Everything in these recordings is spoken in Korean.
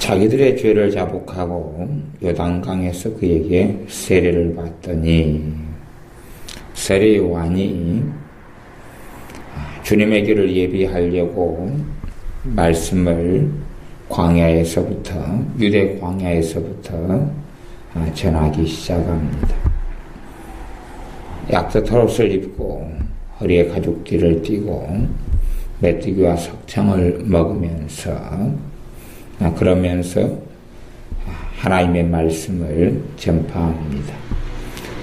자기들의 죄를 자복하고 요단강에서 그에게 세례를 받더니 세례 요한이 주님의 길을 예비하려고 말씀을 유대 광야에서부터 전하기 시작합니다. 약도털옷을 입고 허리에 가죽띠를 띠고 메뚜기와 석청을 먹으면서 그러면서 하나님의 말씀을 전파합니다.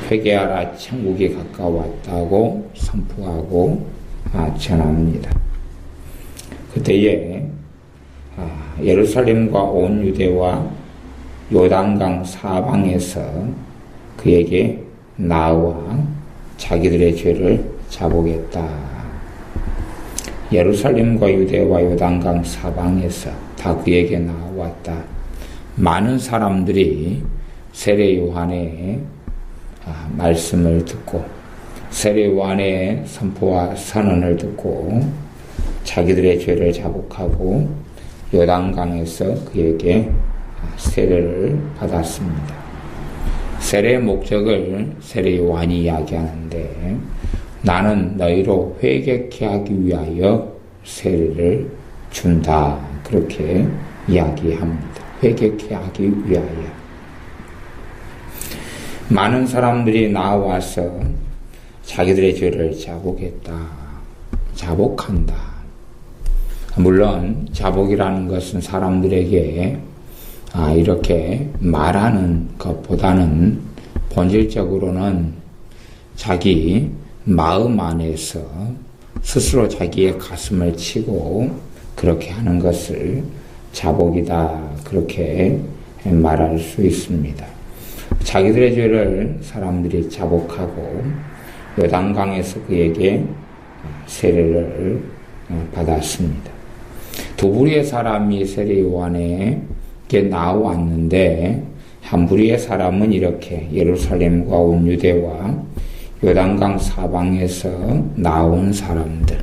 회개하라, 천국이 가까웠다고 선포하고 전합니다. 그때에 예루살렘과 온 유대와 요단강 사방에서 그에게 나와 자기들의 죄를 자복했다. 예루살렘과 유대와 요단강 사방에서 다 그에게 나왔다. 많은 사람들이 세례 요한의 말씀을 듣고 세례 요한의 선포와 선언을 듣고 자기들의 죄를 자복하고 요단강에서 그에게 세례를 받았습니다. 세례의 목적을 세례 요한이 이야기하는데 나는 너희로 회개케 하기 위하여 세례를 준다. 그렇게 이야기합니다. 회개케 하기 위하여. 많은 사람들이 나와서 자기들의 죄를 자복한다. 물론 자복이라는 것은 사람들에게 이렇게 말하는 것보다는 본질적으로는 자기 마음 안에서 스스로 자기의 가슴을 치고 그렇게 하는 것을 자복이다. 그렇게 말할 수 있습니다. 자기들의 죄를 사람들이 자복하고 요단강에서 그에게 세례를 받았습니다. 두 부류의 사람이 세례 요한에게 나왔는데 한 부류의 사람은 이렇게 예루살렘과 온 유대와 요단강 사방에서 나온 사람들,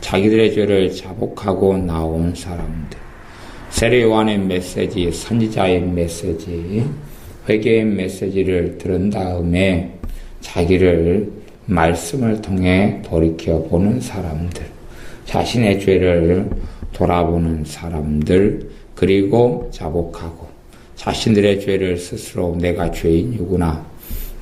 자기들의 죄를 자복하고 나온 사람들, 세례 요한의 메시지, 선지자의 메시지, 회개의 메시지를 들은 다음에 자기를 말씀을 통해 돌이켜보는 사람들, 자신의 죄를 돌아보는 사람들, 그리고 자복하고 자신들의 죄를 스스로 내가 죄인이구나,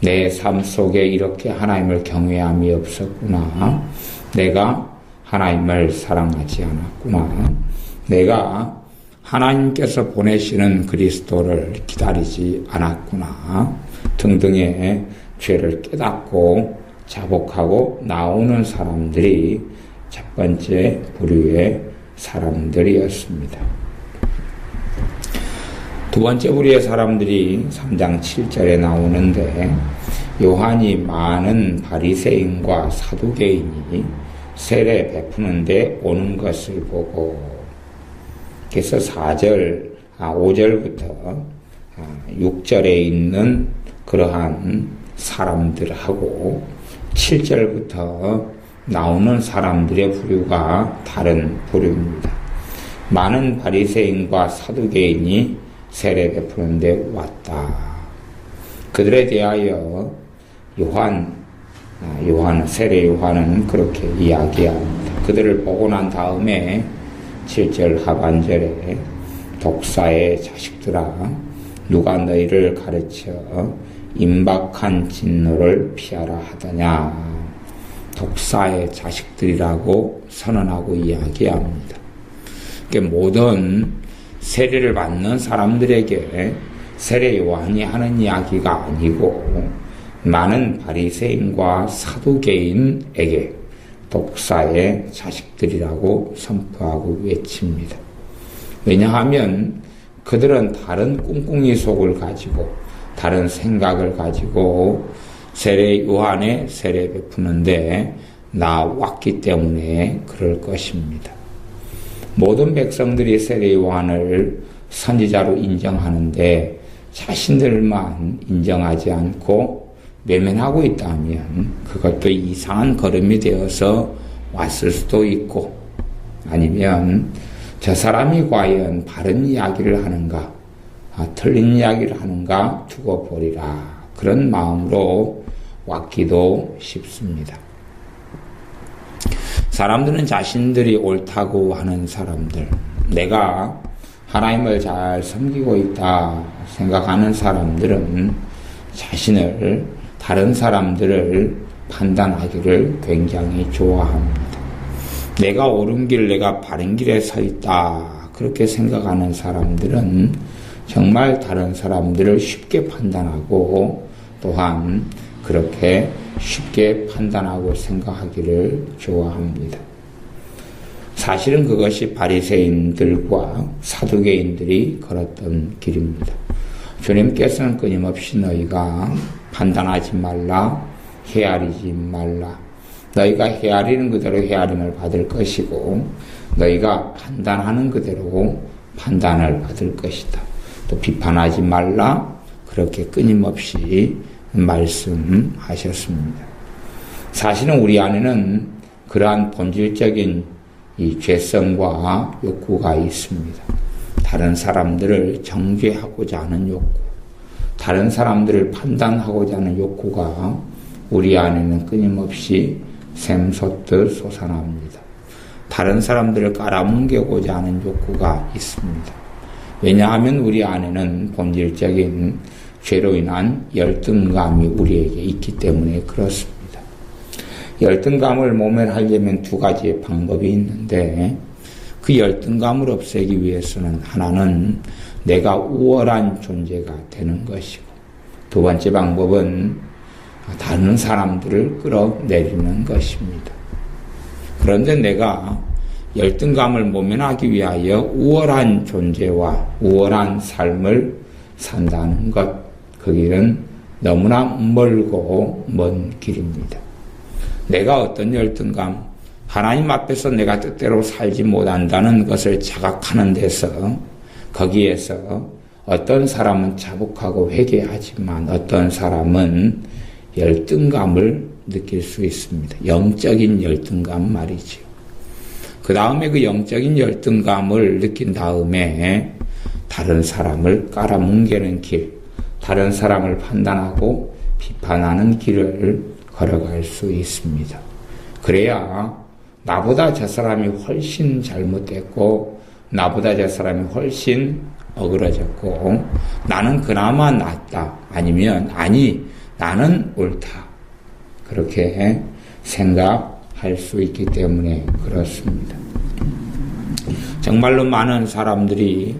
내 삶 속에 이렇게 하나님을 경외함이 없었구나, 내가 하나님을 사랑하지 않았구나, 내가 하나님께서 보내시는 그리스도를 기다리지 않았구나 등등의 죄를 깨닫고 자복하고 나오는 사람들이 첫 번째 부류의 사람들이었습니다. 두 번째 부류의 사람들이 3장 7절에 나오는데 요한이 많은 바리새인과 사두개인이 세례 베푸는데 오는 것을 보고, 그래서 5절부터 6절에 있는 그러한 사람들하고 7절부터 나오는 사람들의 부류가 다른 부류입니다. 많은 바리새인과 사두개인이 세례 베푸는데 왔다. 그들에 대하여 세례 요한은 그렇게 이야기합니다. 그들을 보고 난 다음에 7절 하반절에 독사의 자식들아, 누가 너희를 가르쳐 임박한 진노를 피하라 하더냐. 독사의 자식들이라고 선언하고 이야기합니다. 모든 세례를 받는 사람들에게 세례 요한이 하는 이야기가 아니고 많은 바리새인과 사두개인에게 독사의 자식들이라고 선포하고 외칩니다. 왜냐하면 그들은 다른 꿍꿍이 속을 가지고 다른 생각을 가지고 세례 요한의 세례 베푸는데 나왔기 때문에 그럴 것입니다. 모든 백성들이 세례 요한을 선지자로 인정하는데 자신들만 인정하지 않고 외면하고 있다면 그것도 이상한 걸음이 되어서 왔을 수도 있고, 아니면 저 사람이 과연 바른 이야기를 하는가, 틀린 이야기를 하는가 두고 보리라. 그런 마음으로 왔기도 싶습니다. 사람들은 자신들이 옳다고 하는 사람들, 내가 하나님을 잘 섬기고 있다 생각하는 사람들은 자신을, 다른 사람들을 판단하기를 굉장히 좋아합니다. 내가 옳은 길, 내가 바른 길에 서 있다 그렇게 생각하는 사람들은 정말 다른 사람들을 쉽게 판단하고 또한 그렇게 쉽게 판단하고 생각하기를 좋아합니다. 사실은 그것이 바리새인들과 사두개인들이 걸었던 길입니다. 주님께서는 끊임없이 너희가 판단하지 말라, 헤아리지 말라. 너희가 헤아리는 그대로 헤아림을 받을 것이고 너희가 판단하는 그대로 판단을 받을 것이다. 또 비판하지 말라, 그렇게 끊임없이 말씀하셨습니다. 사실은 우리 안에는 그러한 본질적인 이 죄성과 욕구가 있습니다. 다른 사람들을 정죄하고자 하는 욕구, 다른 사람들을 판단하고자 하는 욕구가 우리 안에는 끊임없이 샘솟듯 솟아납니다. 다른 사람들을 깔아뭉개고자 하는 욕구가 있습니다. 왜냐하면 우리 안에는 본질적인 죄로 인한 열등감이 우리에게 있기 때문에 그렇습니다. 열등감을 모면하려면 두 가지의 방법이 있는데 그 열등감을 없애기 위해서는 하나는 내가 우월한 존재가 되는 것이고 두 번째 방법은 다른 사람들을 끌어내리는 것입니다. 그런데 내가 열등감을 모면하기 위하여 우월한 존재와 우월한 삶을 산다는 것, 그 길은 너무나 멀고 먼 길입니다. 내가 어떤 열등감, 하나님 앞에서 내가 뜻대로 살지 못한다는 것을 자각하는 데서 거기에서 어떤 사람은 자복하고 회개하지만 어떤 사람은 열등감을 느낄 수 있습니다. 영적인 열등감 말이죠. 그 다음에 그 영적인 열등감을 느낀 다음에 다른 사람을 깔아뭉개는 길, 다른 사람을 판단하고 비판하는 길을 걸어갈 수 있습니다. 그래야 나보다 저 사람이 훨씬 잘못됐고 나보다 저 사람이 훨씬 어그러졌고 나는 그나마 낫다 아니면 아니 나는 옳다 그렇게 생각할 수 있기 때문에 그렇습니다. 정말로 많은 사람들이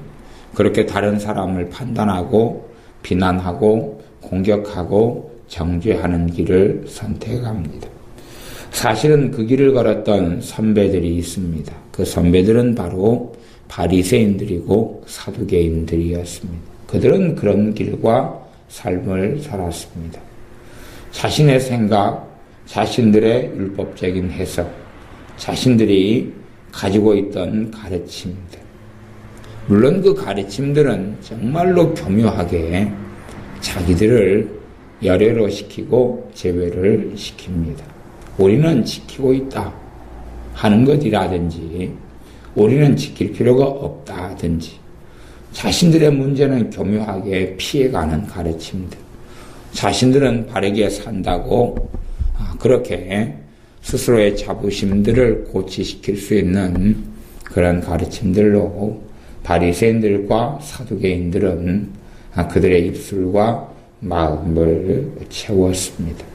그렇게 다른 사람을 판단하고 비난하고 공격하고 정죄하는 길을 선택합니다. 사실은 그 길을 걸었던 선배들이 있습니다. 그 선배들은 바로 바리새인들이고 사두개인들이었습니다. 그들은 그런 길과 삶을 살았습니다. 자신의 생각, 자신들의 율법적인 해석, 자신들이 가지고 있던 가르침들, 물론 그 가르침들은 정말로 교묘하게 자기들을 열애로 시키고 제외를 시킵니다. 우리는 지키고 있다 하는 것이라든지 우리는 지킬 필요가 없다든지 자신들의 문제는 교묘하게 피해가는 가르침들, 자신들은 바르게 산다고 그렇게 스스로의 자부심들을 고취시킬 수 있는 그런 가르침들로 바리새인들과 사두개인들은 그들의 입술과 마음을 채웠습니다.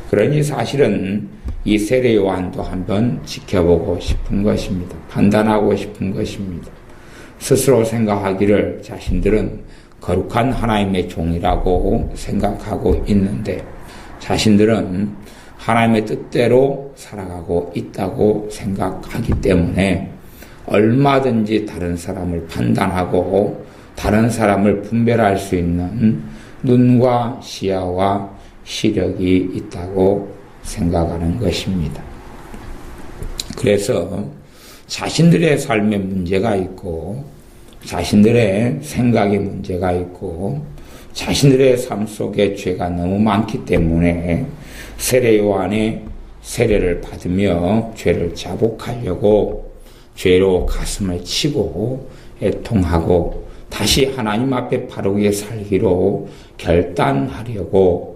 그러니 사실은 이 세례 요한도 한번 지켜보고 싶은 것입니다. 판단하고 싶은 것입니다. 스스로 생각하기를 자신들은 거룩한 하나님의 종이라고 생각하고 있는데 자신들은 하나님의 뜻대로 살아가고 있다고 생각하기 때문에 얼마든지 다른 사람을 판단하고 다른 사람을 분별할 수 있는 눈과 시야와 시력이 있다고 생각하는 것입니다. 그래서 자신들의 삶에 문제가 있고 자신들의 생각에 문제가 있고 자신들의 삶 속에 죄가 너무 많기 때문에 세례 요한의 세례를 받으며 죄를 자복하려고 죄로 가슴을 치고 애통하고 다시 하나님 앞에 바르게 살기로 결단하려고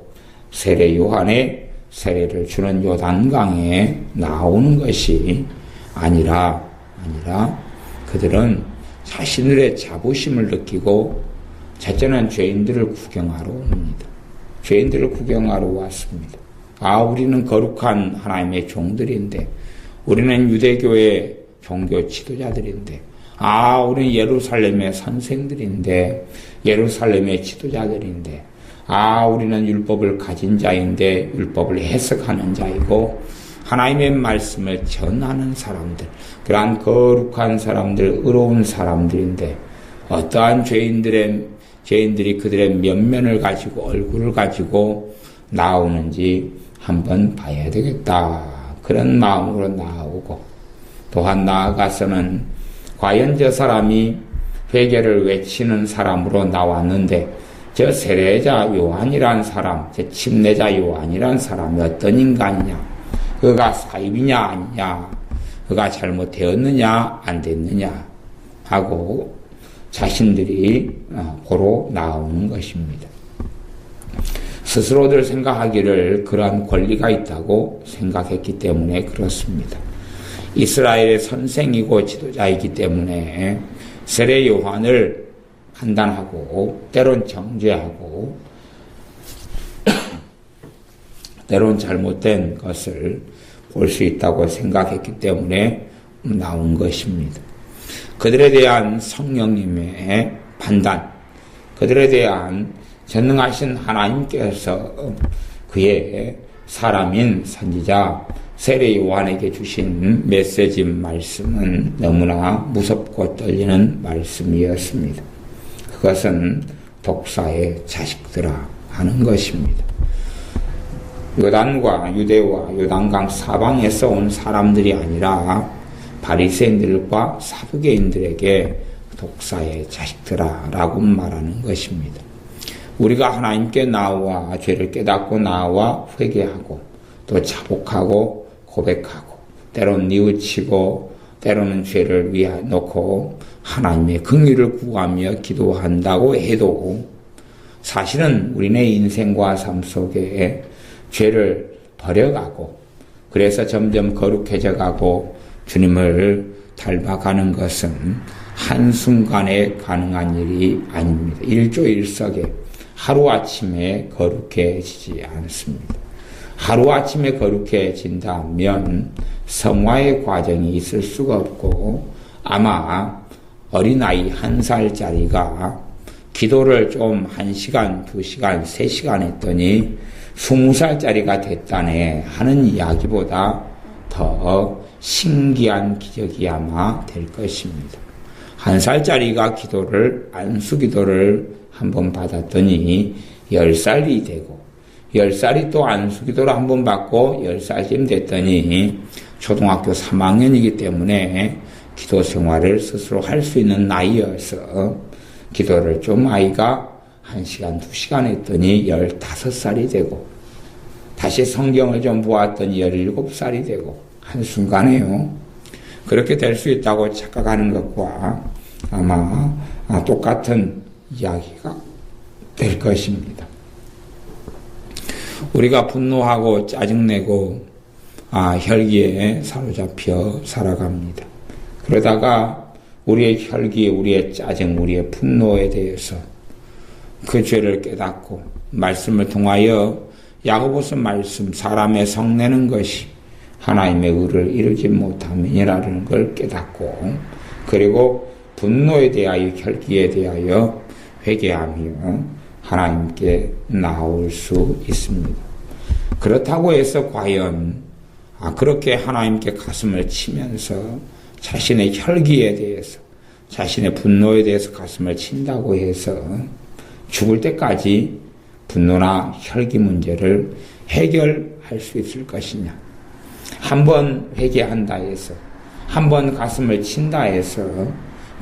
세례 요한의 세례를 주는 요단강에 나오는 것이 아니라 그들은 자신들의 자부심을 느끼고 첫째는 죄인들을 구경하러 옵니다. 죄인들을 구경하러 왔습니다. 우리는 거룩한 하나님의 종들인데, 우리는 유대교의 종교 지도자들인데, 우리는 예루살렘의 선생들인데, 예루살렘의 지도자들인데, 우리는 율법을 가진 자인데 율법을 해석하는 자이고 하나님의 말씀을 전하는 사람들, 그러한 거룩한 사람들, 의로운 사람들인데 어떠한 죄인들이 그들의 면면을 가지고 얼굴을 가지고 나오는지 한번 봐야 되겠다. 그런 마음으로 나오고, 또한 나아가서는 과연 저 사람이 회개를 외치는 사람으로 나왔는데 저 세례자 요한이란 사람, 저 침례자 요한이란 사람이 어떤 인간이냐, 그가 사입이냐 아니냐, 그가 잘못되었느냐 안 됐느냐 하고 자신들이 보러 나오는 것입니다. 스스로들 생각하기를 그러한 권리가 있다고 생각했기 때문에 그렇습니다. 이스라엘의 선생이고 지도자이기 때문에 세례 요한을 판단하고 때론 정죄하고 때론 잘못된 것을 볼 수 있다고 생각했기 때문에 나온 것입니다. 그들에 대한 성령님의 판단, 그들에 대한 전능하신 하나님께서 그의 사람인 선지자 세례 요한에게 주신 메시지 말씀은 너무나 무섭고 떨리는 말씀이었습니다. 그것은 독사의 자식들아 하는 것입니다. 요단과 유대와 요단강 사방에서 온 사람들이 아니라 바리새인들과 사두개인들에게 독사의 자식들아 라고 말하는 것입니다. 우리가 하나님께 나와 죄를 깨닫고 나와 회개하고 또 자복하고 고백하고 때로는 뉘우치고 때로는 죄를 위해 놓고 하나님의 긍휼을 구하며 기도한다고 해도 사실은 우리네 인생과 삶 속에 죄를 버려가고 그래서 점점 거룩해져 가고 주님을 닮아가는 것은 한순간에 가능한 일이 아닙니다. 일조일석에 하루아침에 거룩해지지 않습니다. 하루아침에 거룩해진다면 성화의 과정이 있을 수가 없고 아마 어린아이 1살짜리가 기도를 좀 1시간, 2시간, 3시간 했더니 20살짜리가 됐다네 하는 이야기보다 더 신기한 기적이 아마 될 것입니다. 1살짜리가 안수기도를 한번 받았더니 10살이 되고 10살이 또 안수기도를 한번 받고 10살쯤 됐더니 초등학교 3학년이기 때문에 기도 생활을 스스로 할 수 있는 나이여서 기도를 좀 아이가 1시간, 2시간 했더니 15살이 되고 다시 성경을 좀 보았더니 17살이 되고 한순간에요. 그렇게 될 수 있다고 착각하는 것과 아마 똑같은 이야기가 될 것입니다. 우리가 분노하고 짜증내고 혈기에 사로잡혀 살아갑니다. 그러다가 우리의 혈기, 우리의 짜증, 우리의 분노에 대해서 그 죄를 깨닫고 말씀을 통하여 야고보서 말씀 사람의 성내는 것이 하나님의 의를 이루지 못함이라는 걸 깨닫고 그리고 분노에 대하여 혈기에 대하여 회개하며 하나님께 나올 수 있습니다. 그렇다고 해서 과연 그렇게 하나님께 가슴을 치면서 자신의 혈기에 대해서 자신의 분노에 대해서 가슴을 친다고 해서 죽을 때까지 분노나 혈기 문제를 해결할 수 있을 것이냐. 한번 회개한다 해서 한번 가슴을 친다 해서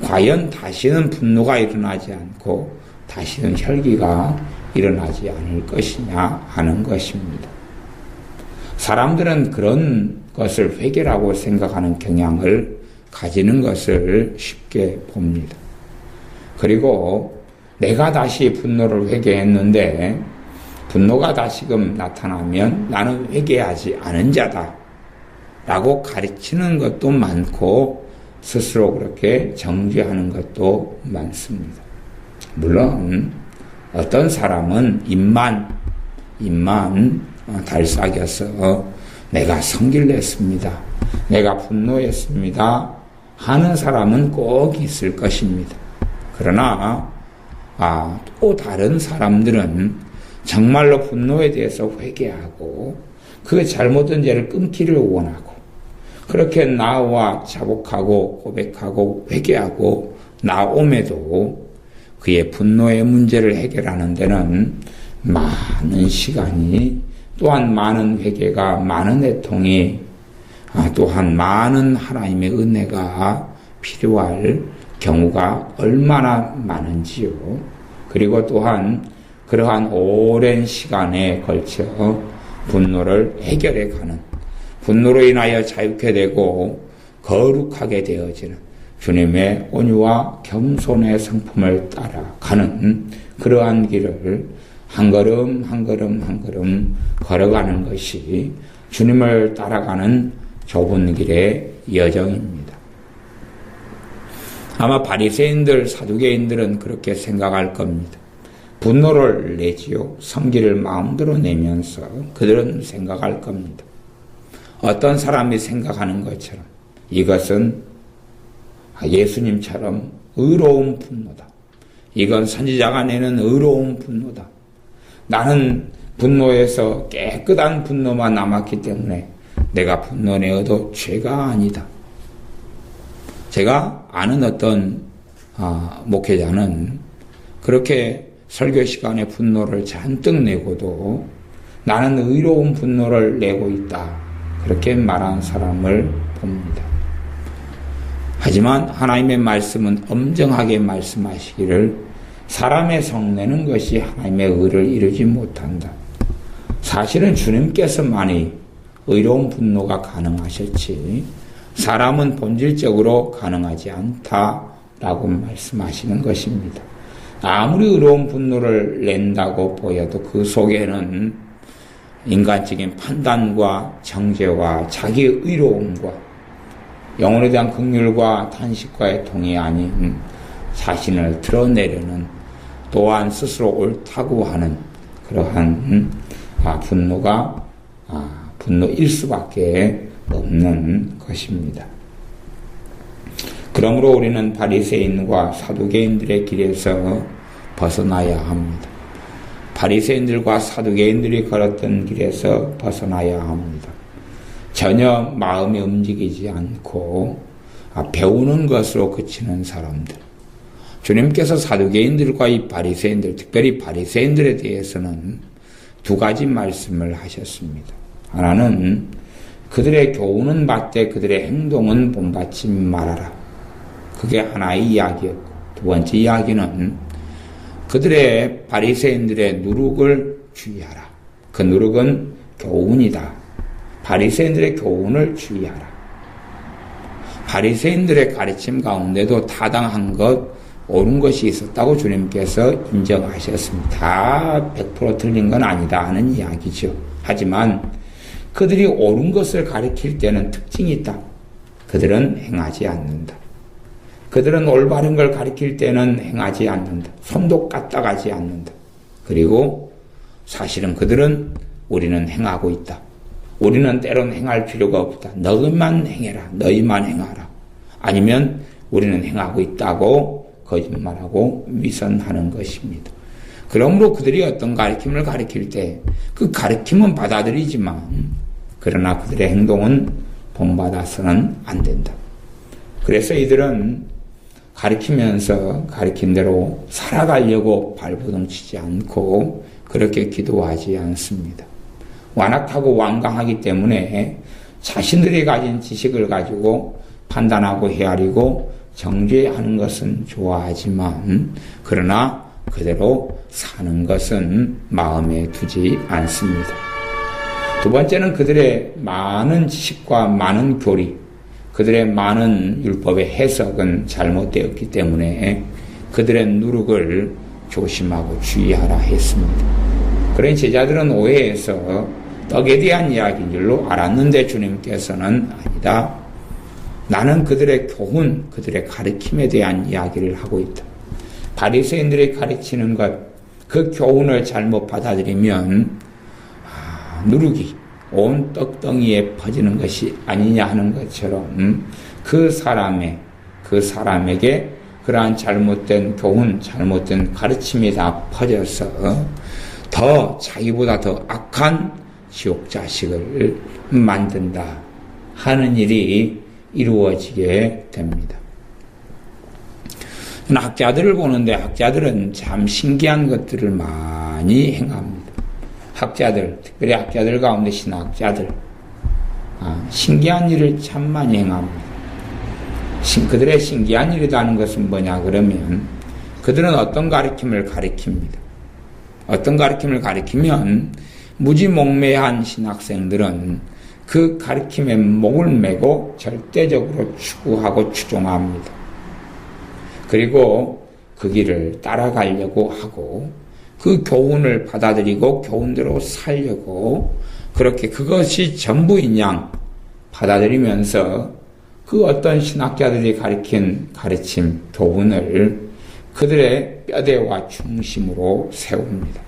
과연 다시는 분노가 일어나지 않고 다시는 혈기가 일어나지 않을 것이냐 하는 것입니다. 사람들은 그런 것을 회개라고 생각하는 경향을 가지는 것을 쉽게 봅니다. 그리고 내가 다시 분노를 회개했는데 분노가 다시금 나타나면 나는 회개하지 않은 자다 라고 가르치는 것도 많고 스스로 그렇게 정죄하는 것도 많습니다. 물론 어떤 사람은 입만 달싹여서 내가 성기를 냈습니다. 내가 분노했습니다. 하는 사람은 꼭 있을 것입니다. 그러나 또 다른 사람들은 정말로 분노에 대해서 회개하고 그 잘못된 죄를 끊기를 원하고 그렇게 나와 자복하고 고백하고 회개하고 나옴에도 그의 분노의 문제를 해결하는 데는 많은 시간이 또한 많은 회개가 많은 애통이 또한 많은 하나님의 은혜가 필요할 경우가 얼마나 많은지요. 그리고 또한 그러한 오랜 시간에 걸쳐 분노를 해결해가는 분노로 인하여 자유케 되고 거룩하게 되어지는 주님의 온유와 겸손의 성품을 따라가는 그러한 길을 한 걸음 한 걸음 한 걸음 걸어가는 것이 주님을 따라가는 좁은 길의 여정입니다. 아마 바리새인들, 사두개인들은 그렇게 생각할 겁니다. 분노를 내지요. 성기를 마음대로 내면서 그들은 생각할 겁니다. 어떤 사람이 생각하는 것처럼 이것은 예수님처럼 의로운 분노다. 이건 선지자가 내는 의로운 분노다. 나는 분노에서 깨끗한 분노만 남았기 때문에 내가 분노 내어도 죄가 아니다. 제가 아는 어떤 목회자는 그렇게 설교 시간에 분노를 잔뜩 내고도 나는 의로운 분노를 내고 있다. 그렇게 말한 사람을 봅니다. 하지만 하나님의 말씀은 엄정하게 말씀하시기를 사람의 성내는 것이 하나님의 의를 이루지 못한다. 사실은 주님께서만이 의로운 분노가 가능하셨지 사람은 본질적으로 가능하지 않다라고 말씀하시는 것입니다. 아무리 의로운 분노를 낸다고 보여도 그 속에는 인간적인 판단과 정죄와 자기 의로움과 영혼에 대한 긍휼과 탄식과의 통이 아닌 자신을 드러내려는 또한 스스로 옳다고 하는 그러한 분노일 수밖에 없는 것입니다. 그러므로 우리는 바리새인과 사두개인들의 길에서 벗어나야 합니다. 바리새인들과 사두개인들이 걸었던 길에서 벗어나야 합니다. 전혀 마음이 움직이지 않고 배우는 것으로 그치는 사람들. 주님께서 사두개인들과 이 바리새인들, 특별히 바리새인들에 대해서는 두 가지 말씀을 하셨습니다. 하나는 그들의 교훈은 받되 그들의 행동은 본받지 말아라. 그게 하나의 이야기였고, 두 번째 이야기는 그들의 바리새인들의 누룩을 주의하라. 그 누룩은 교훈이다. 바리새인들의 교훈을 주의하라. 바리새인들의 가르침 가운데도 타당한 것, 옳은 것이 있었다고 주님께서 인정하셨습니다. 다 100% 틀린 건 아니다 하는 이야기죠. 하지만 그들이 옳은 것을 가리킬 때는 특징이 있다. 그들은 행하지 않는다. 그들은 올바른 걸 가리킬 때는 행하지 않는다. 손도 까딱하지 않는다. 그리고 사실은 그들은 우리는 행하고 있다. 우리는 때론 행할 필요가 없다. 너희만 행해라. 너희만 행하라. 아니면 우리는 행하고 있다고 거짓말하고 위선하는 것입니다. 그러므로 그들이 어떤 가르침을 가르칠 때 그 가르침은 받아들이지만 그러나 그들의 행동은 본받아서는 안 된다. 그래서 이들은 가르치면서 가르친 대로 살아가려고 발버둥치지 않고 그렇게 기도하지 않습니다. 완악하고 완강하기 때문에 자신들이 가진 지식을 가지고 판단하고 헤아리고 정죄하는 것은 좋아하지만 그러나 그대로 사는 것은 마음에 두지 않습니다. 두 번째는 그들의 많은 지식과 많은 교리, 그들의 많은 율법의 해석은 잘못되었기 때문에 그들의 누룩을 조심하고 주의하라 했습니다. 그러니 제자들은 오해해서 떡에 대한 이야기인 줄로 알았는데 주님께서는 아니다. 나는 그들의 교훈, 그들의 가르침에 대한 이야기를 하고 있다. 바리새인들이 가르치는 것, 그 교훈을 잘못 받아들이면 누룩이 온 떡덩이에 퍼지는 것이 아니냐 하는 것처럼 그 사람에게 그러한 잘못된 교훈, 잘못된 가르침이 다 퍼져서 더 자기보다 더 악한 지옥 자식을 만든다 하는 일이 이루어지게 됩니다. 학자들을 보는데 학자들은 참 신기한 것들을 많이 행합니다. 학자들, 특별히 학자들 가운데 신학자들, 신기한 일을 참 많이 행합니다. 그들의 신기한 일이라는 것은 뭐냐 그러면 그들은 어떤 가르침을 가르칩니다. 어떤 가르침을 가르치면 무지몽매한 신학생들은 그 가르침에 목을 매고 절대적으로 추구하고 추종합니다. 그리고 그 길을 따라가려고 하고 그 교훈을 받아들이고 교훈대로 살려고 그렇게 그것이 전부인 양 받아들이면서 그 어떤 신학자들이 가르친 가르침, 교훈을 그들의 뼈대와 중심으로 세웁니다.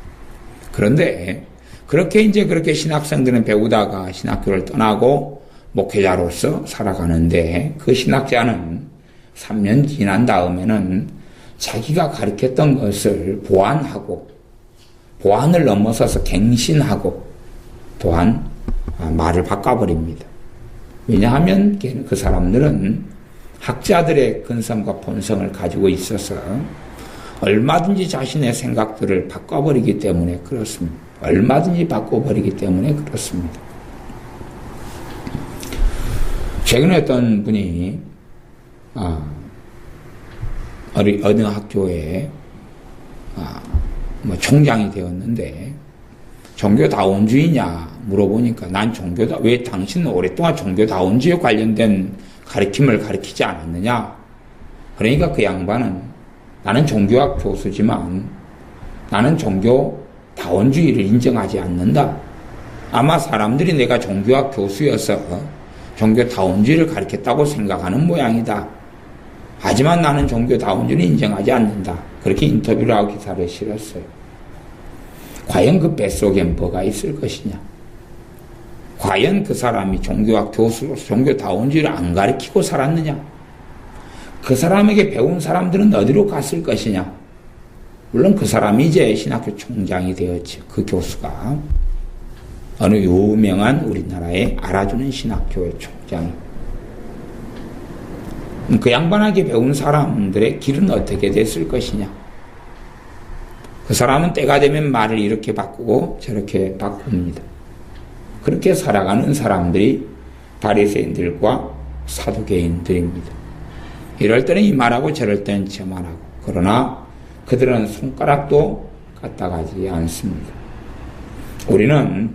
그런데 그렇게 신학생들은 배우다가 신학교를 떠나고 목회자로서 살아가는데 그 신학자는 3년 지난 다음에는 자기가 가르쳤던 것을 보완을 넘어서서 갱신하고 또한 말을 바꿔버립니다. 왜냐하면 그 사람들은 학자들의 근성과 본성을 가지고 있어서 얼마든지 자신의 생각들을 바꿔버리기 때문에 그렇습니다. 얼마든지 바꿔버리기 때문에 그렇습니다. 최근에 어떤 분이 어느 학교에 총장이 되었는데 종교다원주의냐 물어보니까 난 왜 당신은 오랫동안 종교다원주의에 관련된 가르침을 가르치지 않았느냐? 그러니까 그 양반은 나는 종교학 교수지만 나는 종교다원주의를 인정하지 않는다. 아마 사람들이 내가 종교학 교수여서 종교다원주의를 가르쳤다고 생각하는 모양이다. 하지만 나는 종교다원주의를 인정하지 않는다. 그렇게 인터뷰를 하고 기사를 실었어요. 과연 그 뱃속엔 뭐가 있을 것이냐? 과연 그 사람이 종교학 교수로서 종교다원주의를 안 가르치고 살았느냐? 그 사람에게 배운 사람들은 어디로 갔을 것이냐? 물론 그 사람이 이제 신학교 총장이 되었죠. 그 교수가 어느 유명한 우리나라에 알아주는 신학교의 총장이. 그 양반에게 배운 사람들의 길은 어떻게 됐을 것이냐? 그 사람은 때가 되면 말을 이렇게 바꾸고 저렇게 바꿉니다. 그렇게 살아가는 사람들이 바리새인들과 사두개인들입니다. 이럴 때는 이 말하고 저럴 때는 저 말하고. 그러나 그들은 손가락도 까딱하지 않습니다. 우리는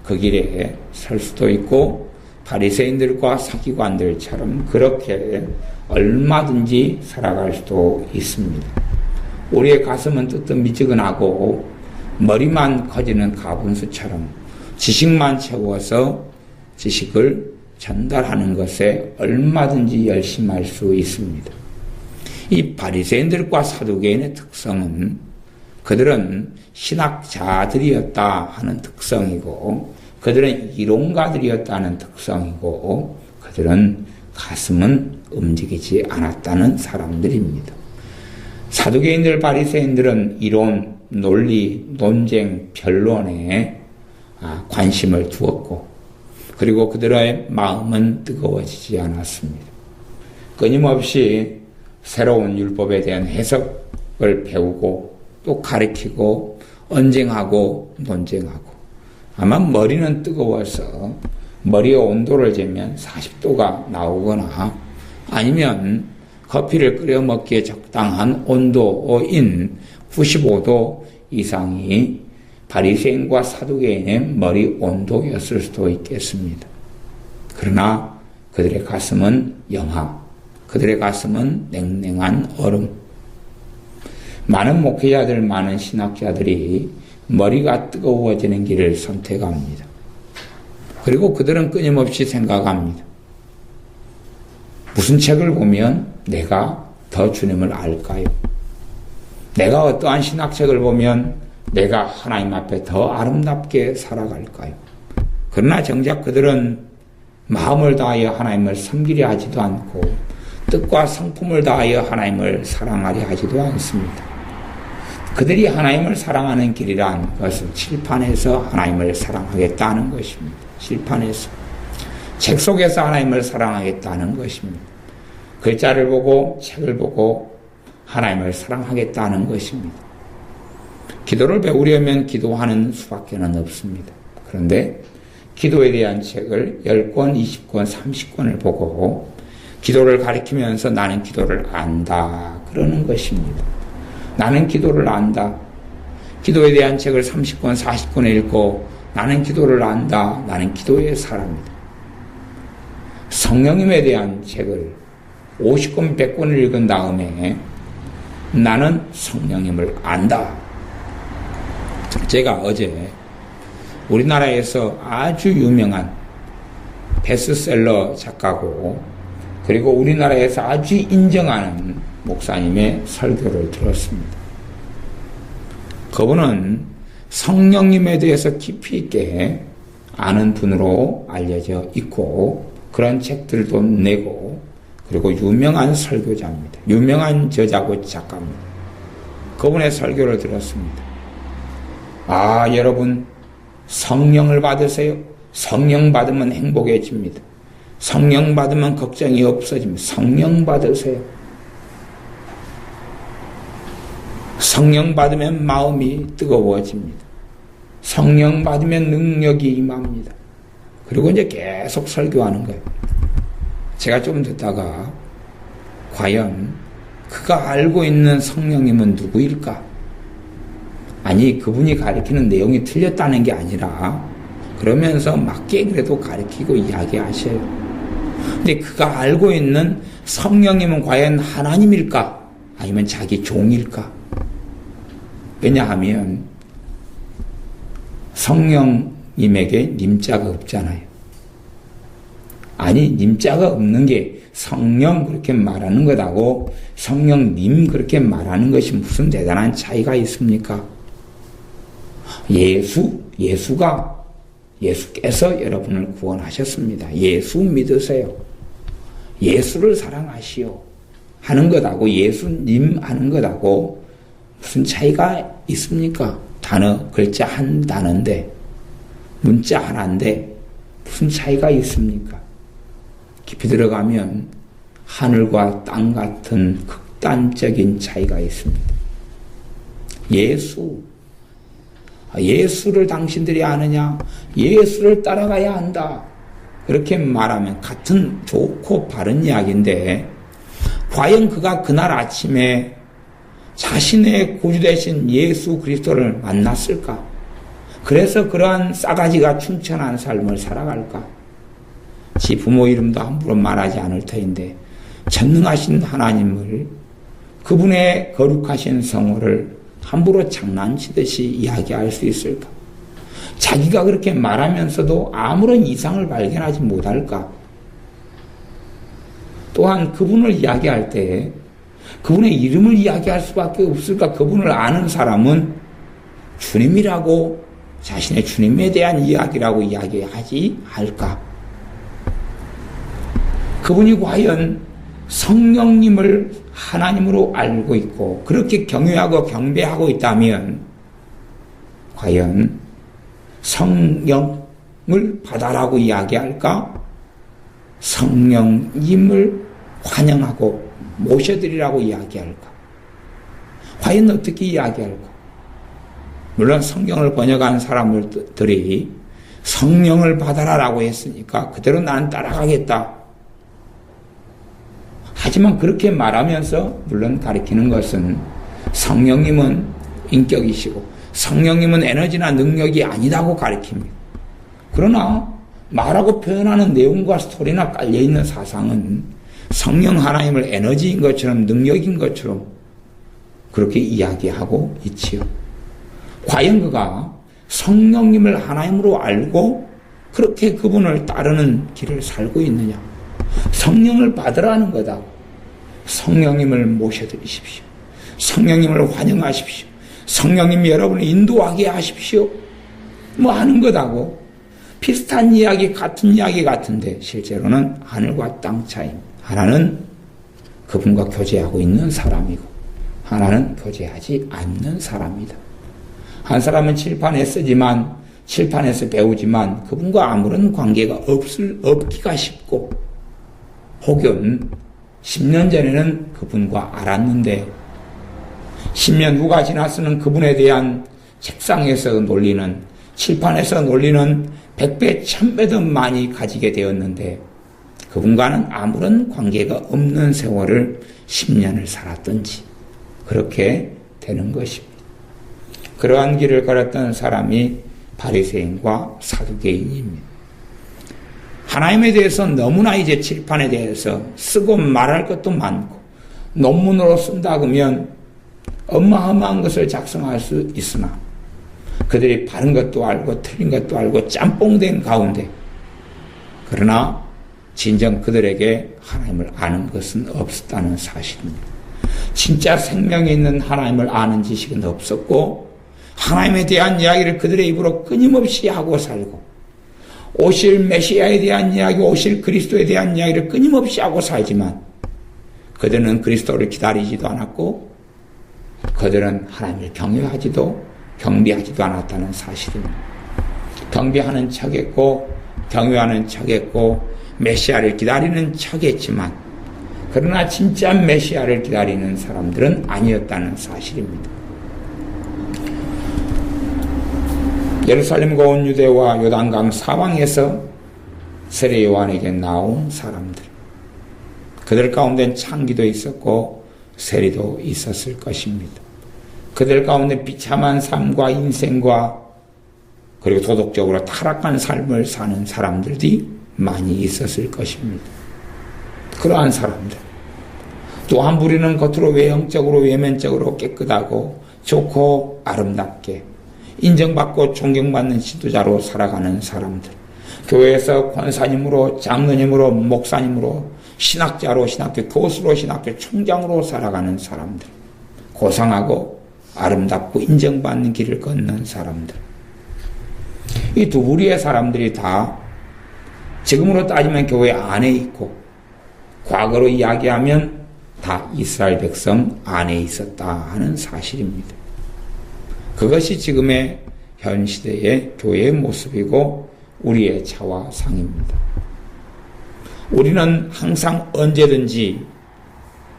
그 길에 설 수도 있고 바리새인들과 서기관들처럼 그렇게 얼마든지 살아갈 수도 있습니다. 우리의 가슴은 뜨뜻미지근하고 머리만 커지는 가분수처럼 지식만 채워서 지식을 전달하는 것에 얼마든지 열심할 수 있습니다. 이 바리새인들과 사두개인의 특성은 그들은 신학자들이었다 하는 특성이고 그들은 이론가들이었다는 특성이고 그들은 가슴은 움직이지 않았다는 사람들입니다. 사두개인들, 바리새인들은 이론, 논리, 논쟁, 변론에 관심을 두었고 그리고 그들의 마음은 뜨거워지지 않았습니다. 끊임없이 새로운 율법에 대한 해석을 배우고 또 가르치고 언쟁하고 논쟁하고 아마 머리는 뜨거워서 머리의 온도를 재면 40도가 나오거나 아니면 커피를 끓여 먹기에 적당한 온도인 95도 이상이 바리새인과 사두개인의 머리 온도였을 수도 있겠습니다. 그러나 그들의 가슴은 영하, 그들의 가슴은 냉랭한 얼음. 많은 목회자들, 많은 신학자들이 머리가 뜨거워지는 길을 선택합니다. 그리고 그들은 끊임없이 생각합니다. 무슨 책을 보면 내가 더 주님을 알까요? 내가 어떠한 신학책을 보면 내가 하나님 앞에 더 아름답게 살아갈까요? 그러나 정작 그들은 마음을 다하여 하나님을 섬기려 하지도 않고 뜻과 성품을 다하여 하나님을 사랑하려 하지도 않습니다. 그들이 하나님을 사랑하는 길이란 것은 칠판에서 하나님을 사랑하겠다는 것입니다. 칠판에서. 책 속에서 하나님을 사랑하겠다는 것입니다. 글자를 보고 책을 보고 하나님을 사랑하겠다는 것입니다. 기도를 배우려면 기도하는 수밖에는 없습니다. 그런데 기도에 대한 책을 10권, 20권, 30권을 보고 기도를 가리키면서 나는 기도를 안다 그러는 것입니다. 나는 기도를 안다. 기도에 대한 책을 30권, 40권을 읽고 나는 기도를 안다. 나는 기도의 사람이다. 성령님에 대한 책을 50권, 100권을 읽은 다음에 나는 성령님을 안다. 제가 어제 우리나라에서 아주 유명한 베스트셀러 작가고 그리고 우리나라에서 아주 인정하는 목사님의 설교를 들었습니다. 그분은 성령님에 대해서 깊이 있게 아는 분으로 알려져 있고 그런 책들도 내고 그리고 유명한 설교자입니다. 유명한 저자고 작가입니다. 그분의 설교를 들었습니다. 아, 여러분 성령을 받으세요. 성령 받으면 행복해집니다. 성령 받으면 걱정이 없어집니다. 성령 받으세요. 성령 받으면 마음이 뜨거워집니다. 성령 받으면 능력이 임합니다. 그리고 이제 계속 설교하는 거예요. 제가 좀 듣다가 과연 그가 알고 있는 성령님은 누구일까? 아니, 그분이 가르치는 내용이 틀렸다는 게 아니라 그러면서 맞게 그래도 가르치고 이야기하셔요. 근데 그가 알고 있는 성령님은 과연 하나님일까? 아니면 자기 종일까? 왜냐하면 성령님에게 님자가 없잖아요. 아니, 님자가 없는 게 성령 그렇게 말하는 것하고 성령님 그렇게 말하는 것이 무슨 대단한 차이가 있습니까? 예수께서 여러분을 구원하셨습니다. 예수 믿으세요. 예수를 사랑하시오 하는 것하고 예수님 하는 것하고 무슨 차이가 있습니까? 단어, 글자 한 단어인데 문자 하나인데 무슨 차이가 있습니까? 깊이 들어가면 하늘과 땅 같은 극단적인 차이가 있습니다. 예수를 당신들이 아느냐? 예수를 따라가야 한다. 그렇게 말하면 같은 좋고 바른 이야기인데 과연 그가 그날 아침에 자신의 구주 되신 예수 그리스도를 만났을까? 그래서 그러한 싸가지가 충천한 삶을 살아갈까? 지 부모 이름도 함부로 말하지 않을 터인데 전능하신 하나님을 그분의 거룩하신 성호를 함부로 장난치듯이 이야기할 수 있을까? 자기가 그렇게 말하면서도 아무런 이상을 발견하지 못할까? 또한 그분을 이야기할 때 그분의 이름을 이야기할 수밖에 없을까? 그분을 아는 사람은 주님이라고 자신의 주님에 대한 이야기라고 이야기하지 할까? 그분이 과연 성령님을 하나님으로 알고 있고 그렇게 경외하고 경배하고 있다면 과연 성령을 받아라고 이야기할까? 성령님을 환영하고 모셔드리라고 이야기할까? 과연 어떻게 이야기할까? 물론 성경을 번역한 사람들이 성령을 받아라라고 했으니까 그대로 나는 따라가겠다. 하지만 그렇게 말하면서 물론 가리키는 것은 성령님은 인격이시고 성령님은 에너지나 능력이 아니다고 가리킵니다. 그러나 말하고 표현하는 내용과 스토리나 깔려있는 사상은 성령 하나님을 에너지인 것처럼 능력인 것처럼 그렇게 이야기하고 있지요. 과연 그가 성령님을 하나님으로 알고 그렇게 그분을 따르는 길을 살고 있느냐? 성령을 받으라는 거다. 성령님을 모셔드리십시오. 성령님을 환영하십시오. 성령님 여러분을 인도하게 하십시오. 뭐 하는 거다고. 비슷한 이야기, 같은 이야기 같은데 실제로는 하늘과 땅 차이. 하나는 그분과 교제하고 있는 사람이고 하나는 교제하지 않는 사람이다. 한 사람은 칠판에 쓰지만 칠판에서 배우지만 그분과 아무런 관계가 없기가 쉽고 혹은 10년 전에는 그분과 알았는데 10년 후가 지나서는 그분에 대한 책상에서 놀리는 칠판에서 놀리는 100배, 1000배 더 많이 가지게 되었는데 그분과는 아무런 관계가 없는 세월을 10년을 살았던지 그렇게 되는 것입니다. 그러한 길을 걸었던 사람이 바리새인과 사두개인입니다. 하나님에 대해서 너무나 이제 칠판에 대해서 쓰고 말할 것도 많고 논문으로 쓴다 그러면 어마어마한 것을 작성할 수 있으나 그들이 바른 것도 알고 틀린 것도 알고 짬뽕된 가운데 그러나 진정 그들에게 하나님을 아는 것은 없었다는 사실입니다. 진짜 생명이 있는 하나님을 아는 지식은 없었고 하나님에 대한 이야기를 그들의 입으로 끊임없이 하고 살고 오실 메시아에 대한 이야기, 오실 그리스도에 대한 이야기를 끊임없이 하고 살지만 그들은 그리스도를 기다리지도 않았고 그들은 하나님을 경배하지도 않았다는 사실입니다. 경배하는 척했고 경외하는 척했고 메시아를 기다리는 척했지만 그러나 진짜 메시아를 기다리는 사람들은 아니었다는 사실입니다. 예루살렘과 온 유대와 요단강 사방에서 세례 요한에게 나온 사람들, 그들 가운데는 창기도 있었고 세리도 있었을 것입니다. 그들 가운데 비참한 삶과 인생과 그리고 도덕적으로 타락한 삶을 사는 사람들이 많이 있었을 것입니다. 그러한 사람들 또 한 부리는 겉으로 외형적으로 외면적으로 깨끗하고 좋고 아름답게 인정받고 존경받는 지도자로 살아가는 사람들, 교회에서 권사님으로 장로님으로 목사님으로 신학자로 신학교 교수로 신학교 총장으로 살아가는 사람들, 고상하고 아름답고 인정받는 길을 걷는 사람들, 이 두 부류의 사람들이 다 지금으로 따지면 교회 안에 있고 과거로 이야기하면 다 이스라엘 백성 안에 있었다 하는 사실입니다. 그것이 지금의 현 시대의 교회의 모습이고 우리의 차와 상입니다. 우리는 항상 언제든지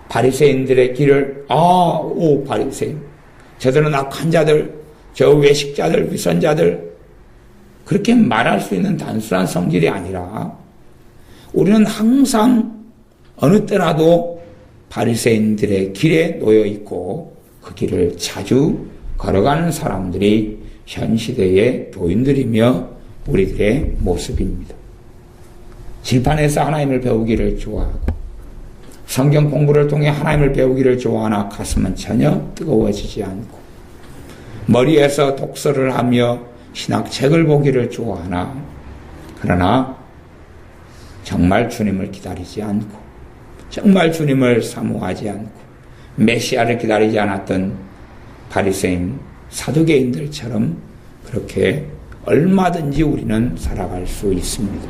바리새인들의 길을 바리새인, 저들은 악한 자들, 저 외식자들, 위선자들 그렇게 말할 수 있는 단순한 성질이 아니라 우리는 항상 어느 때라도 바리새인들의 길에 놓여 있고 그 길을 자주 걸어가는 사람들이 현 시대의 교인들이며 우리들의 모습입니다. 질판에서 하나님을 배우기를 좋아하고 성경 공부를 통해 하나님을 배우기를 좋아하나 가슴은 전혀 뜨거워지지 않고 머리에서 독서를 하며 신학책을 보기를 좋아하나 그러나 정말 주님을 기다리지 않고 정말 주님을 사모하지 않고 메시아를 기다리지 않았던 바리새인 사두개인들처럼 그렇게 얼마든지 우리는 살아갈 수 있습니다.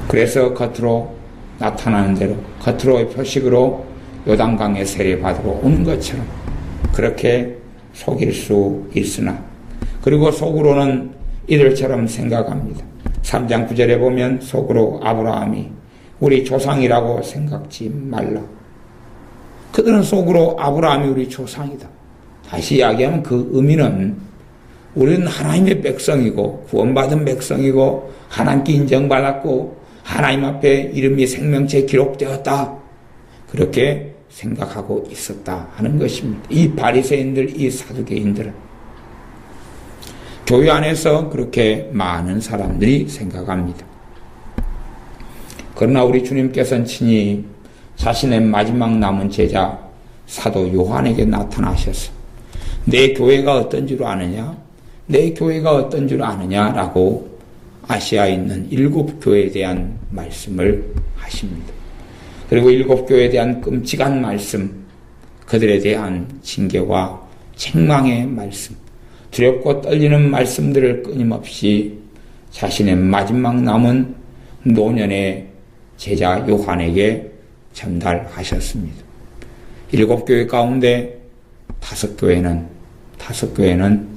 그래서 겉으로 나타나는 대로 겉으로의 표식으로 요단강에 세례받으러 오는 것처럼 그렇게 속일 수 있으나 그리고 속으로는 이들처럼 생각합니다. 3장 9절에 보면 속으로 아브라함이 우리 조상이라고 생각지 말라. 그들은 속으로 아브라함이 우리 조상이다. 다시 이야기하면 그 의미는 우리는 하나님의 백성이고 구원받은 백성이고 하나님께 인정받았고 하나님 앞에 이름이 생명체에 기록되었다. 그렇게 생각하고 있었다 하는 것입니다. 이 바리새인들, 이 사두개인들은 교회 안에서 그렇게 많은 사람들이 생각합니다. 그러나 우리 주님께서는 친히 자신의 마지막 남은 제자 사도 요한에게 나타나셔서 내 교회가 어떤 줄 아느냐? 내 교회가 어떤 줄 아느냐라고 아시아에 있는 7교회에 대한 말씀을 하십니다. 그리고 7교회에 대한 끔찍한 말씀, 그들에 대한 징계와 책망의 말씀, 두렵고 떨리는 말씀들을 끊임없이 자신의 마지막 남은 노년의 제자 요한에게 전달하셨습니다. 7교회 가운데 5교회는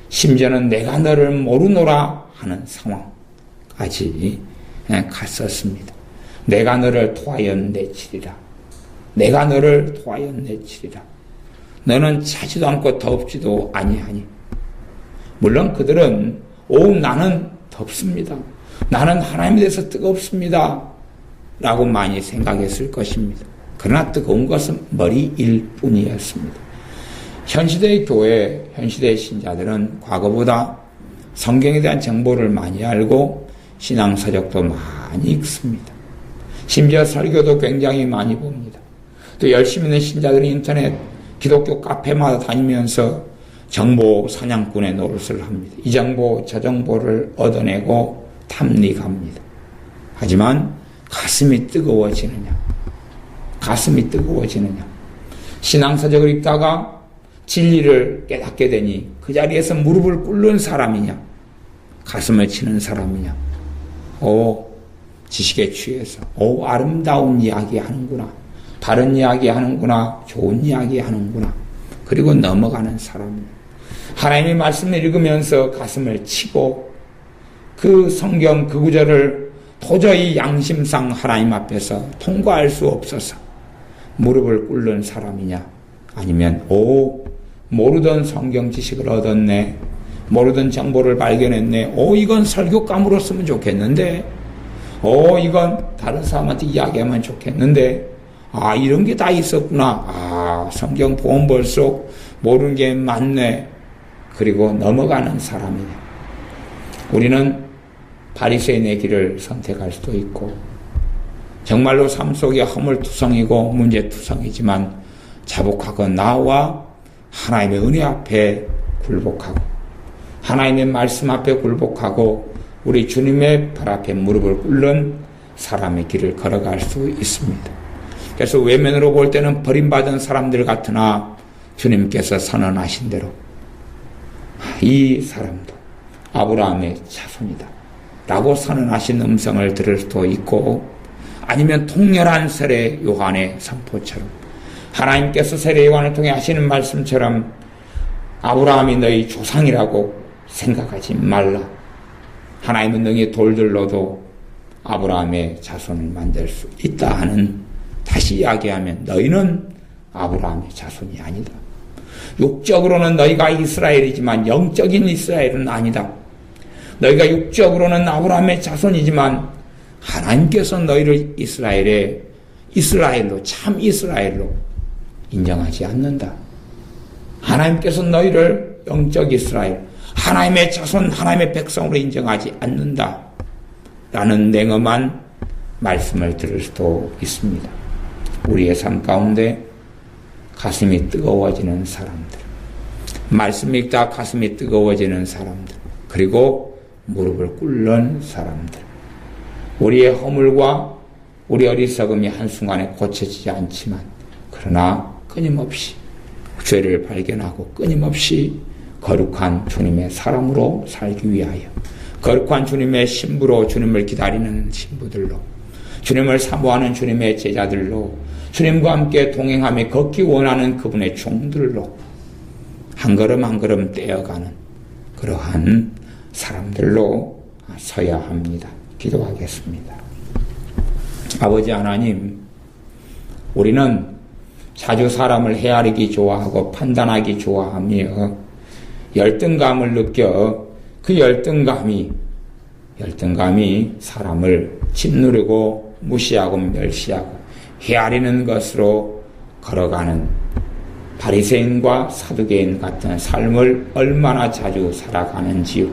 심지어는 내가 너를 모르노라 하는 상황까지 갔었습니다. 내가 너를 토하여 내치리라. 내가 너를 토하여 내치리라. 너는 차지도 않고 덥지도 아니하니. 물론 그들은 나는 덥습니다. 나는 하나님에 대해서 뜨겁습니다. 라고 많이 생각했을 것입니다. 그러나 뜨거운 것은 머리일 뿐이었습니다. 현시대의 교회, 현시대의 신자들은 과거보다 성경에 대한 정보를 많이 알고 신앙서적도 많이 읽습니다. 심지어 설교도 굉장히 많이 봅니다. 또 열심히 있는 신자들은 인터넷 기독교 카페마다 다니면서 정보 사냥꾼의 노릇을 합니다. 이 정보 저 정보를 얻어내고 탐닉합니다. 하지만 가슴이 뜨거워지느냐? 신앙서적을 읽다가 진리를 깨닫게 되니 그 자리에서 무릎을 꿇는 사람이냐? 가슴을 치는 사람이냐? 지식에 취해서 아름다운 이야기 하는구나. 바른 이야기 하는구나. 좋은 이야기 하는구나. 그리고 넘어가는 사람이냐? 하나님의 말씀을 읽으면서 가슴을 치고 그 성경 그 구절을 도저히 양심상 하나님 앞에서 통과할 수 없어서 무릎을 꿇는 사람이냐? 아니면 모르던 성경 지식을 얻었네. 모르던 정보를 발견했네. 이건 설교감으로 쓰면 좋겠는데. 이건 다른 사람한테 이야기하면 좋겠는데. 이런 게 다 있었구나. 성경 보면 볼수록 모르는 게 많네. 그리고 넘어가는 사람이냐. 우리는 바리새인의 길을 선택할 수도 있고 정말로 삶 속에 허물투성이고 문제투성이지만 자복하고 나와 하나님의 은혜 앞에 굴복하고 하나님의 말씀 앞에 굴복하고 우리 주님의 발 앞에 무릎을 꿇는 사람의 길을 걸어갈 수 있습니다. 그래서 외면으로 볼 때는 버림받은 사람들 같으나 주님께서 선언하신 대로 이 사람도 아브라함의 자손이다 라고 선언하신 음성을 들을 수도 있고 아니면 통렬한 세례 요한의 선포처럼 하나님께서 세례 요한을 통해 하시는 말씀처럼 아브라함이 너희 조상이라고 생각하지 말라. 하나님은 너희 돌들로도 아브라함의 자손을 만들 수 있다 하는 다시 이야기하면 너희는 아브라함의 자손이 아니다. 육적으로는 너희가 이스라엘이지만 영적인 이스라엘은 아니다. 너희가 육적으로는 아브라함의 자손이지만 하나님께서 너희를 이스라엘로 참 이스라엘로 인정하지 않는다. 하나님께서 너희를 영적 이스라엘, 하나님의 자손, 하나님의 백성으로 인정하지 않는다. 라는 냉엄한 말씀을 들을 수도 있습니다. 우리의 삶 가운데 가슴이 뜨거워지는 사람들, 말씀 읽다 가슴이 뜨거워지는 사람들, 그리고 무릎을 꿇는 사람들, 우리의 허물과 우리 어리석음이 한순간에 고쳐지지 않지만 그러나 끊임없이 죄를 발견하고 끊임없이 거룩한 주님의 사람으로 살기 위하여 거룩한 주님의 신부로 주님을 기다리는 신부들로 주님을 사모하는 주님의 제자들로 주님과 함께 동행하며 걷기 원하는 그분의 종들로 한 걸음 한 걸음 떼어가는 그러한 사람들로 서야 합니다. 기도하겠습니다. 아버지 하나님, 우리는 자주 사람을 헤아리기 좋아하고 판단하기 좋아하며 열등감을 느껴 그 열등감이 사람을 짓누르고 무시하고 멸시하고 헤아리는 것으로 걸어가는 바리새인과 사두개인 같은 삶을 얼마나 자주 살아가는지요.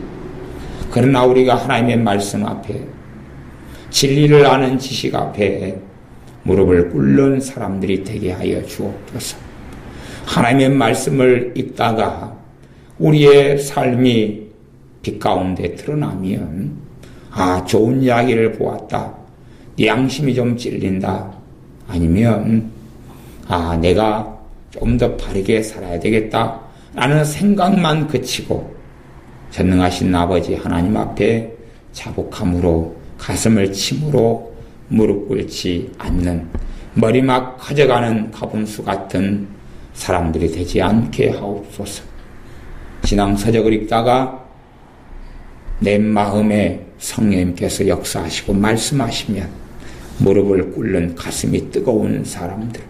그러나 우리가 하나님의 말씀 앞에, 진리를 아는 지식 앞에 무릎을 꿇는 사람들이 되게 하여 주옵소서. 하나님의 말씀을 읽다가 우리의 삶이 빛 가운데 드러나면, 좋은 이야기를 보았다, 네 양심이 좀 찔린다, 아니면 내가 좀 더 바르게 살아야 되겠다 라는 생각만 그치고 전능하신 아버지 하나님 앞에 자복함으로 가슴을 치므로 무릎 꿇지 않는, 머리막 커져가는 가분수 같은 사람들이 되지 않게 하옵소서. 신앙서적을 읽다가 내 마음에 성령님께서 역사하시고 말씀하시면 무릎을 꿇는 가슴이 뜨거운 사람들,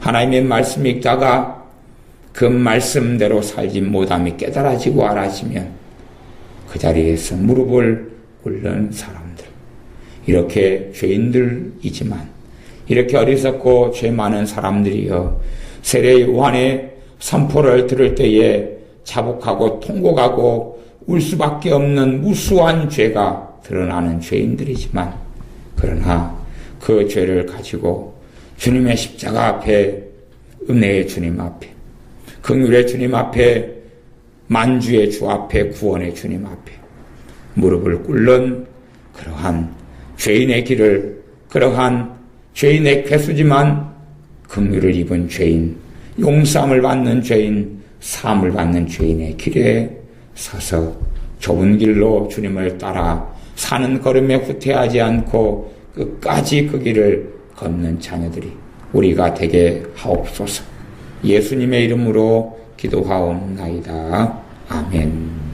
하나님의 말씀 읽다가 그 말씀대로 살지 못함이 깨달아지고 알아지면 그 자리에서 무릎을 꿇는 사람들, 이렇게 죄인들이지만 이렇게 어리석고 죄 많은 사람들이여 세례 요한의 선포를 들을 때에 자복하고 통곡하고 울 수밖에 없는 무수한 죄가 드러나는 죄인들이지만, 그러나 그 죄를 가지고 주님의 십자가 앞에, 은혜의 주님 앞에, 긍휼의 주님 앞에, 만주의 주 앞에, 구원의 주님 앞에 무릎을 꿇는 그러한 죄인의 길을, 그러한 죄인의 괴수지만 긍휼을 입은 죄인, 용서함을 받는 죄인, 사함을 받는 죄인의 길에 서서 좁은 길로 주님을 따라 사는 걸음에 후퇴하지 않고 끝까지 그 길을 걷는 자녀들이 우리가 되게 하옵소서. 예수님의 이름으로 기도하옵나이다. 아멘.